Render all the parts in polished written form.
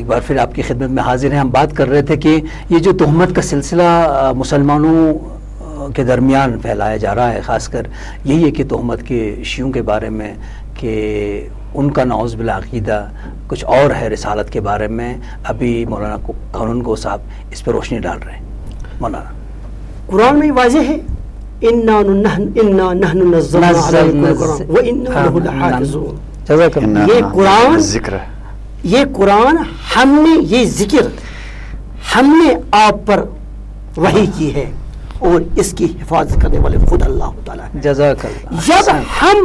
ایک بار پھر آپ کی خدمت میں حاضر ہیں. ہم بات کر رہے تھے کہ یہ جو تہمت کا سلسلہ مسلمانوں کے درمیان پھیلایا جا رہا ہے، خاص کر یہی ہے کہ تہمت کے شیعوں کے بارے میں کہ ان کا نعوذ باللہ عقیدہ کچھ اور ہے رسالت کے بارے میں. ابھی مولانا قانون گو صاحب اس پہ روشنی ڈال رہے ہیں. مولانا قرآن میں واضح ہے اِنَّا نَحْنُ نَزَّلْنَا عَلَيْكَ الْقُرْآنَ وَإِنَّا لَهُ لَحَافِظُونَ. یہ قرآن ہم نے، یہ ذکر ہم نے آپ پر وحی کی ہے اور اس کی حفاظت کرنے والے خود اللہ تعالیٰ ہے. جزاک اللہ. جب ہم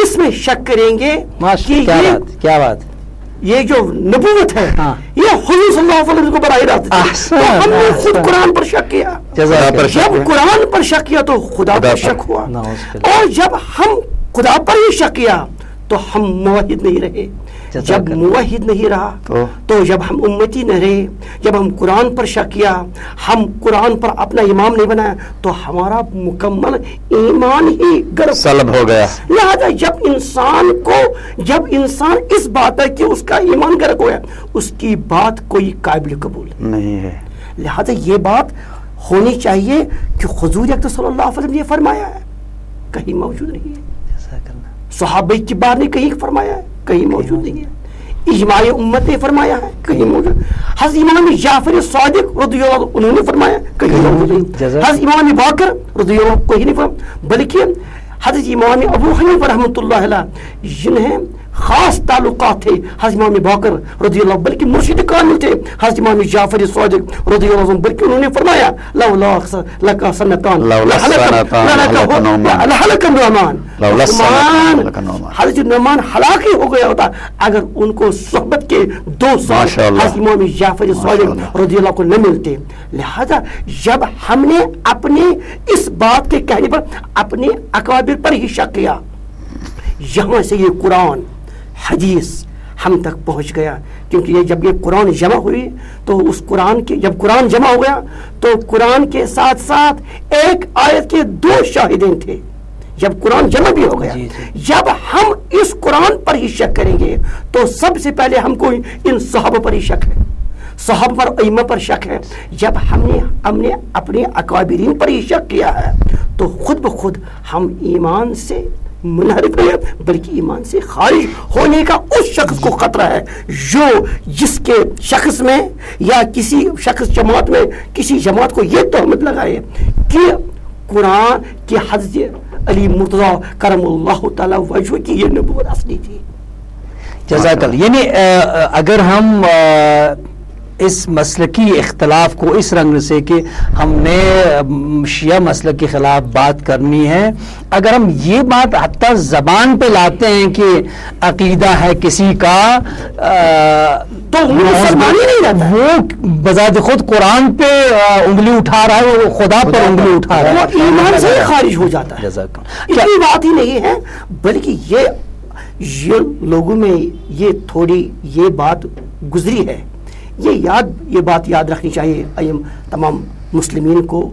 اس میں شک کریں گے کہ کیا بات یہ جو نبوت ہے یہ حضور صلی اللہ علیہ وسلم کو براہ راست، تو ہم نے خود قرآن پر شک کیا. جب قرآن پر شک کیا تو خدا پر شک ہوا، اور جب ہم خدا پر ہی شک کیا تو ہم موحد نہیں رہے. جب موحد نہیں رہا تو جب ہم امتی نہ رہے، جب ہم قرآن پر شک کیا، ہم قرآن پر اپنا امام نہیں بنایا تو ہمارا مکمل ایمان ہی گرم سلب ہو گیا. لہذا جب انسان اس بات ہے کہ اس کا ایمان گرک ہوا، اس کی بات کوئی قابل قبول نہیں ہے. لہذا یہ بات ہونی چاہیے کہ حضور اکرم صلی اللہ علیہ وسلم نے یہ فرمایا ہے، کہیں موجود نہیں ہے. صحابہ کی بات نے کہیں فرمایا ہے، کہیں موجود نہیں ہے. اجماع امت نے فرمایا ہے، کہیں موجود. حضرت امام جعفر صادق رضی اللہ عنہ انہوں نے فرمایا، کہیں موجود نہیں. حضرت امام باقر رضی اللہ عنہ کہیں نہیں فرمایا، بلکہ حضرت امام ابو حنیفہ رحمۃ اللہ علیہ جنہیں خاص تعلقات تھے حضرت امام باقر رضی اللہ عنہ، بلکہ مرشد کامل تھے حضرت امام جعفر صادق رضی اللہ عنہ، بلکہ انہوں نے فرمایا لولا لک سنتان لہلک النعمان. حضرت نعمان ہلاک ہی ہو گیا ہوتا اگر ان کو صحبت کے 2 سال حضرت امام جعفر صادق رضی اللہ کو نہ ملتے. لہذا جب ہم نے اپنے اس بات کے کہنے پر اپنے اکابر پر ہی شک کیا، یہاں سے یہ قرآن حدیث ہم تک پہنچ گیا. کیونکہ جب یہ قرآن جمع ہوئی تو اس قرآن کے جب قرآن جمع ہو گیا تو قرآن کے ساتھ ساتھ ایک آیت کے 2 شاہدین تھے. جب قرآن جمع بھی ہو گیا، جب ہم اس قرآن پر ہی شک کریں گے تو سب سے پہلے ہم کو ان صحابہ پر ہی شک ہے، صحابہ پر ائمہ پر شک ہے. جب ہم نے اپنے اکابرین پر ہی شک کیا ہے تو خود بخود ہم ایمان سے منحرف نہیں ہے بلکہ ایمان سے خارج ہونے کا اس شخص کو خطرہ ہے جو جس کے شخص میں یا کسی شخص جماعت میں کسی جماعت کو یہ تہمت لگائے کہ قرآن کی حضرت علی مرتضیٰ کرم اللہ تعالی وجہ کی یہ نبوت اصلی تھی. جزاک اللہ. یعنی اگر ہم اس مسلکی اختلاف کو اس رنگ سے کہ ہم نے شیعہ مسلک کے خلاف بات کرنی ہے، اگر ہم یہ بات حتی زبان پہ لاتے ہیں کہ عقیدہ ہے کسی کا تو وہ مسلمان ہی نہیں رہتا، وہ بذات خود قرآن پہ انگلی اٹھا رہا ہے، وہ خدا پر انگلی اٹھا رہا ہے، وہ ایمان سے خارج ہو جاتا ہے. اتنی بات ہی نہیں ہے بلکہ یہ لوگوں میں یہ تھوڑی یہ بات گزری ہے. یہ بات یاد رکھنی چاہیے تمام مسلمین کو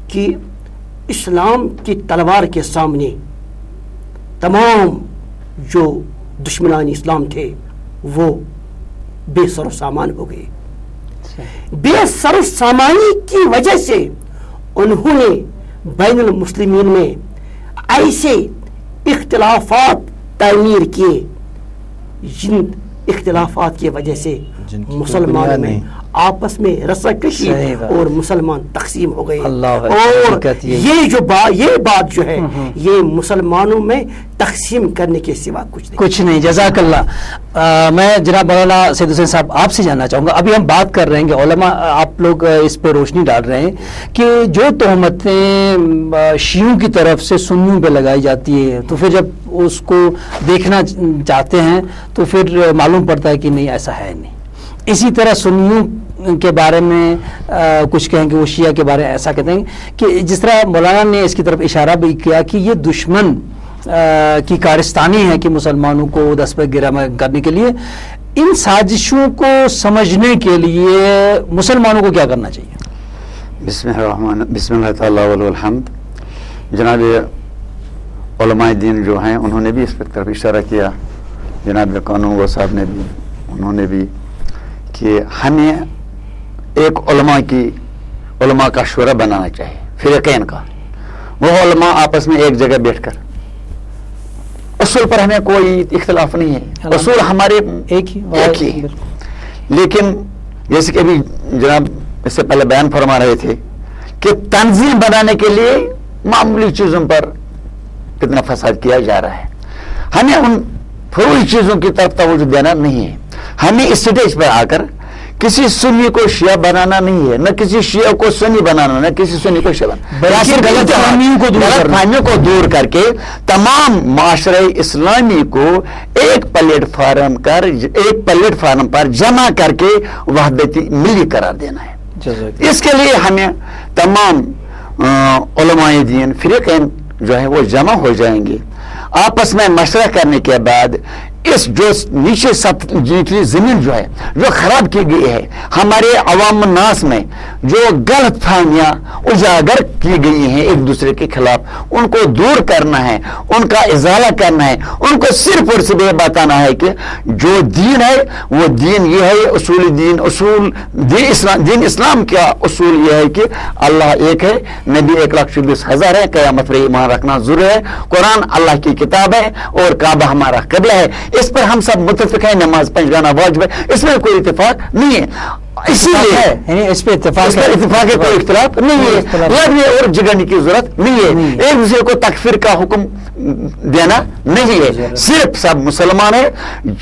کہ اسلام کی تلوار کے سامنے تمام جو دشمنان اسلام تھے وہ بے سر و سامان ہو گئے. بے سر و سامانی کی وجہ سے انہوں نے بین المسلمین میں ایسے اختلافات تعمیر کیے جن اختلافات کی وجہ سے مسلمانوں میں آپس میں رساکشی اور مسلمان تقسیم ہو گئے. اور یہ بات جو ہے یہ مسلمانوں میں تقسیم کرنے کے سوا کچھ نہیں. جزاک اللہ. میں جناب مولانا سید حسین صاحب آپ سے جاننا چاہوں گا، ابھی ہم بات کر رہے ہیں علماء آپ لوگ اس پہ روشنی ڈال رہے ہیں کہ جو تہمتیں شیعوں کی طرف سے سنیوں پہ لگائی جاتی ہے تو پھر جب اس کو دیکھنا چاہتے ہیں تو پھر معلوم پڑتا ہے کہ نہیں ایسا ہے نہیں. اسی طرح سنیوں کے بارے میں کچھ کہیں کہ وہ شیعہ کے بارے میں ایسا کہتے ہیں کہ جس طرح مولانا نے اس کی طرف اشارہ بھی کیا کہ یہ دشمن کی کارستانی ہے کہ مسلمانوں کو دست پہ گرا کرنے کے لیے. ان سازشوں کو سمجھنے کے لیے مسلمانوں کو کیا کرنا چاہیے؟ بسم اللہ تعالیٰ والحمد. جناب علماء دین جو ہیں انہوں نے بھی اس پر طرف اشارہ کیا، جناب قانون گو صاحب نے بھی، انہوں نے بھی کہ ہمیں ایک علماء کا شورا بنانا چاہیے، فریقین کا. وہ علماء آپس میں ایک جگہ بیٹھ کر، اصول پر ہمیں کوئی اختلاف نہیں ہے، اصول ہمارے ایک ہی. لیکن جیسے کہ ابھی جناب اس سے پہلے بیان فرما رہے تھے کہ تنظیم بنانے کے لیے معمولی چیزوں پر کتنا فساد کیا جا رہا ہے. ہمیں ان فروعی چیزوں کی طرف توجہ دینا نہیں ہے. ہمیں اس سٹیج پر آ کر کسی سنی کو شیعہ بنانا نہیں ہے، نہ کسی شیعہ کو سنی بنانا، نہ کسی سنی کو شیعہ بنانا، غلط فہمیوں کو دور کر کے تمام معاشرہ اسلامی کو ایک پلیٹ فارم پر جمع کر کے وحدت ملی قرار دینا ہے. اس کے لیے ہمیں تمام علماء دین فریقین جو ہے وہ جمع ہو جائیں گے. آپس میں مشورہ کرنے کے بعد اس جو نیچلی زمین جو ہے جو خراب کی گئی ہے، ہمارے عوام الناس میں جو غلط فہمیاں اجاگر کی گئی ہیں ایک دوسرے کے خلاف، ان کو دور کرنا ہے، ان کا ازالہ کرنا ہے. ان کو صرف اور صرف یہ بتانا ہے کہ جو دین ہے وہ دین یہ ہے، دین اسلام کا اصول یہ ہے کہ اللہ ایک ہے، نبی 1,24,000 ہے، قیامت پر ایمان رکھنا ضرور ہے، قرآن اللہ کی کتاب ہے اور کعبہ ہمارا قبلہ ہے. اس پر ہم سب متفق ہیں، نماز 5 گانا واجب ہے، اس میں کوئی اتفاق نہیں ہے. اسی لیے اس پہ اتفاق ہے، کوئی اختلاف نہیں ہے، لڑنے اور جگڑنے کی ضرورت نہیں ہے، ایک دوسرے کو تکفیر کا حکم دینا نہیں ہے. صرف سب مسلمان ہیں،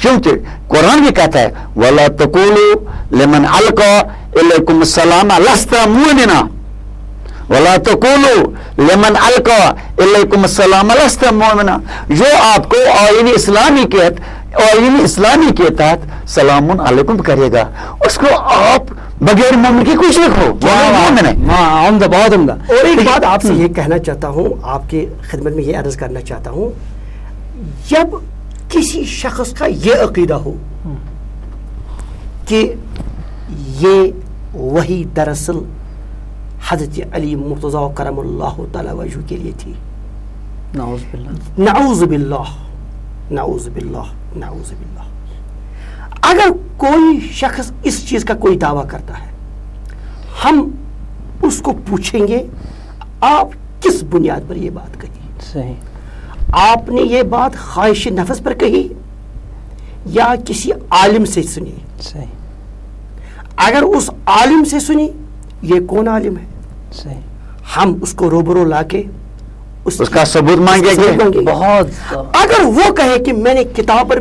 کیونکہ قرآن بھی کہتا ہے وَلَا تَقُولُوا لِمَنْ أَلْقَى إِلَيْكُمُ السَّلَامَ لَسْتَ مُؤْمِنًا وَلَا تَقُولُوا لِمَنْ أَلْقَى إِلَيْكُمُ السَّلَامَ لَسْتَ مُؤْمِنًا. جو آپ کو آئین اسلامی کے تحت سلام علیکم کرے گا، اس کو آپ بغیر مومن کی کچھ لکھو، مومن ہے. بہت عمدہ. اور ایک بات آپ سے یہ کہنا چاہتا ہوں، آپ کی خدمت میں یہ عرض کرنا چاہتا ہوں، جب کسی شخص کا یہ عقیدہ ہو کہ یہ وہی دراصل حضرت علی مرتضی کرم اللہ تعالی وجہ کے لیے تھی، نعوذ باللہ نعوذ باللہ نعوذ باللہ نعوذ باللہ. اگر کوئی شخص اس چیز کا کوئی دعویٰ کرتا ہے، ہم اس کو پوچھیں گے آپ کس بنیاد پر یہ بات کہی؟ صحیح. آپ نے یہ بات خواہش نفس پر کہی یا کسی عالم سے سنی؟ صحیح. اگر اس عالم سے سنی، یہ کون عالم ہے؟ صحیح. ہم اس کو روبرو لا کے اس کا ثبوت مانگے گے. بہت. اگر وہ کہے کہ میں نے کتاب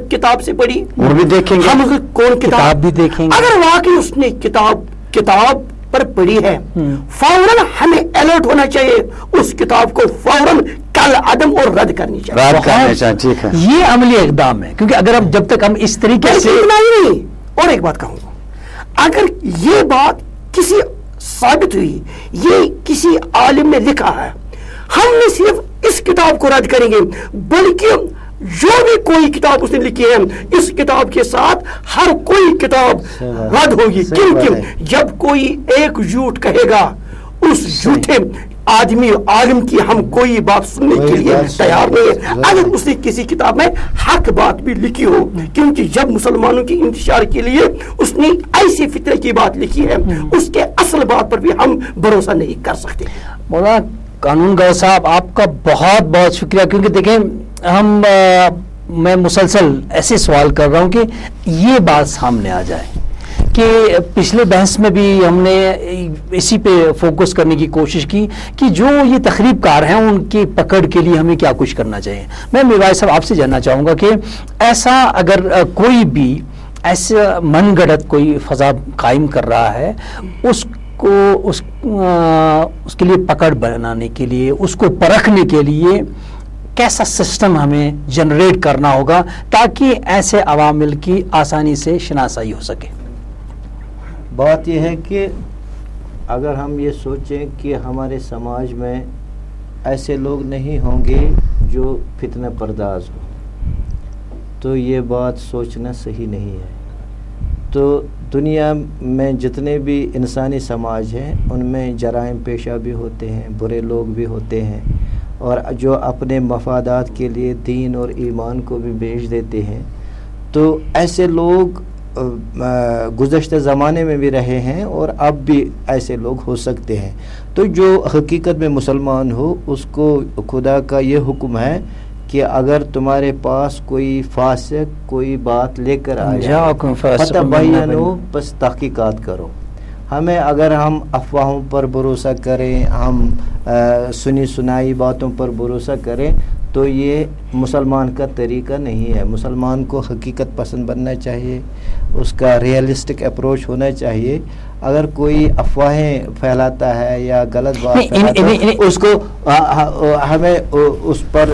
سے پڑھی، وہ بھی دیکھیں گے، ہم کون کتاب بھی دیکھیں گے. اگر واقعی اس نے کتاب پر پڑھی ہے، فوراً ہمیں الرٹ ہونا چاہیے، اس کتاب کو فوراً کل عدم اور رد کرنی چاہیے. یہ عملی اقدام ہے، کیونکہ اگر ہم جب تک ہم اس طریقے سے نہیں. اور ایک بات کہوں گا، اگر یہ بات کسی ثابت ہوئی، یہ کسی عالم نے لکھا ہے، ہم نے صرف اس کتاب کو رد کریں گے، بلکہ جو بھی کوئی کتاب اس نے لکھی ہے، اس کتاب کے ساتھ ہر کوئی کتاب رد ہوگی. کیونکہ جب کوئی ایک جھوٹ کہے گا، اس جھوٹے آدمی عالم کی ہم کوئی بات سننے کے لیے تیار نہیں ہے، اگر اس نے کسی کتاب میں حق بات بھی لکھی ہو. کیونکہ جب مسلمانوں کی انتشار کے لیے اس نے ایسی فطرے کی بات لکھی ہے، اس کے اصل بات پر بھی ہم بھروسہ نہیں کر سکتے. مولانا قانون گو صاحب، آپ کا بہت بہت شکریہ، کیونکہ دیکھیں میں مسلسل ایسے سوال کر رہا ہوں کہ یہ بات سامنے آ جائے کہ پچھلے بحث میں بھی ہم نے اسی پہ فوکس کرنے کی کوشش کی کہ جو یہ تخریب کار ہیں ان کی پکڑ کے لیے ہمیں کیا کچھ کرنا چاہیے. میں میروائی صاحب آپ سے جاننا چاہوں گا کہ ایسا اگر کوئی بھی ایسا من گھڑت کوئی فضا قائم کر رہا ہے، اس کو اس کے لیے پکڑ بنانے کے لیے، اس کو پرکھنے کے لیے کیسا سسٹم ہمیں جنریٹ کرنا ہوگا تاکہ ایسے عوامل کی آسانی سے شناسائی ہو سکے؟ بات یہ ہے کہ اگر ہم یہ سوچیں کہ ہمارے سماج میں ایسے لوگ نہیں ہوں گے جو فتنہ پرداز ہو، تو یہ بات سوچنا صحیح نہیں ہے. تو دنیا میں جتنے بھی انسانی سماج ہیں ان میں جرائم پیشہ بھی ہوتے ہیں، برے لوگ بھی ہوتے ہیں، اور جو اپنے مفادات کے لیے دین اور ایمان کو بھی بیچ دیتے ہیں. تو ایسے لوگ گزشتہ زمانے میں بھی رہے ہیں اور اب بھی ایسے لوگ ہو سکتے ہیں. تو جو حقیقت میں مسلمان ہو اس کو خدا کا یہ حکم ہے کہ اگر تمہارے پاس کوئی فاسق کوئی بات لے کر آیا فتبینوا، بس تحقیقات کرو. ہمیں اگر ہم افواہوں پر بھروسہ کریں، ہم سنی سنائی باتوں پر بھروسہ کریں تو یہ مسلمان کا طریقہ نہیں ہے. مسلمان کو حقیقت پسند بننا چاہیے، اس کا ریئلسٹک اپروچ ہونا چاہیے. اگر کوئی افواہیں پھیلاتا ہے یا غلط بات پھیلاتا ہے اس کو ہمیں اس پر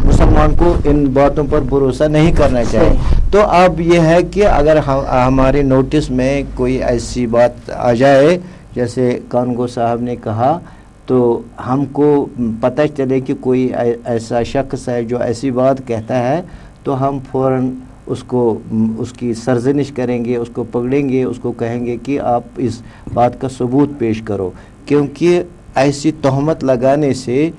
مسلمان کو ان باتوں پر بھروسہ نہیں کرنا چاہیے. تو اب یہ ہے کہ اگر ہمارے نوٹس میں کوئی ایسی بات آ جائے جیسے کانگو صاحب نے کہا، تو ہم کو پتہ چلے کہ کوئی ایسا شخص ہے جو ایسی بات کہتا ہے تو ہم فوراً اس کی سرزنش کریں گے، اس کو پکڑیں گے، اس کو کہیں گے کہ آپ اس بات کا ثبوت پیش کرو. کیونکہ ایسی تہمت لگانے سے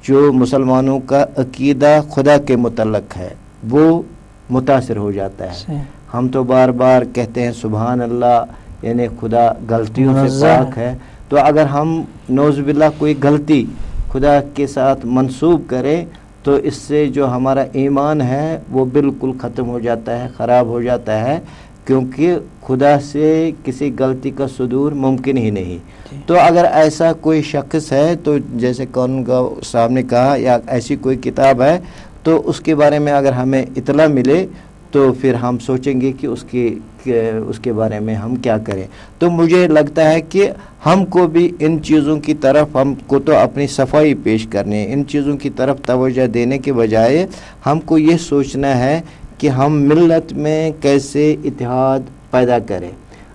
جو مسلمانوں کا عقیدہ خدا کے متعلق ہے وہ متاثر ہو جاتا ہے. ہم تو بار بار کہتے ہیں سبحان اللہ، یعنی خدا غلطیوں سے پاک ہے. تو اگر ہم نعوذ باللہ کوئی غلطی خدا کے ساتھ منسوب کریں تو اس سے جو ہمارا ایمان ہے وہ بالکل ختم ہو جاتا ہے، خراب ہو جاتا ہے، کیونکہ خدا سے کسی غلطی کا صدور ممکن ہی نہیں. تو اگر ایسا کوئی شخص ہے تو جیسے کانگو صاحب نے کہا یا ایسی کوئی کتاب ہے تو اس کے بارے میں اگر ہمیں اطلاع ملے تو پھر ہم سوچیں گے کہ اس کے بارے میں ہم کیا کریں. تو مجھے لگتا ہے کہ ہم کو بھی ان چیزوں کی طرف ہم کو تو اپنی صفائی پیش کرنی ہے. ان چیزوں کی طرف توجہ دینے کے بجائے ہم کو یہ سوچنا ہے کہ ہم ملت میں کیسے اتحاد پیدا کریں.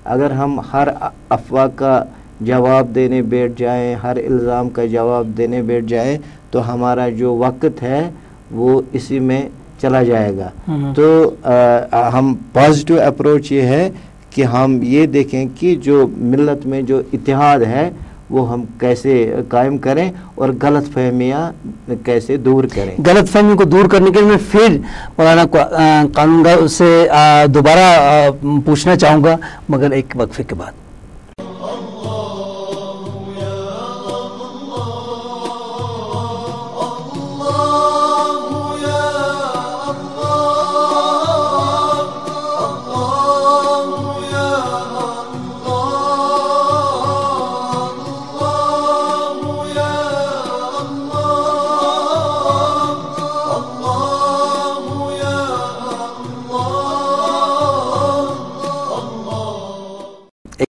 اگر ہم ہر افواہ کا جواب دینے بیٹھ جائیں، ہر الزام کا جواب دینے بیٹھ جائیں تو ہمارا جو وقت ہے وہ اسی میں چلا جائے گا. تو ہم پازیٹیو اپروچ یہ ہے کہ ہم یہ دیکھیں کہ جو ملت میں جو اتحاد ہے وہ ہم کیسے قائم کریں اور غلط فہمیاں کیسے دور کریں. غلط فہمی کو دور کرنے کے لیے میں پھر مولانا کانگو سے دوبارہ پوچھنا چاہوں گا، مگر ایک وقفے کے بعد.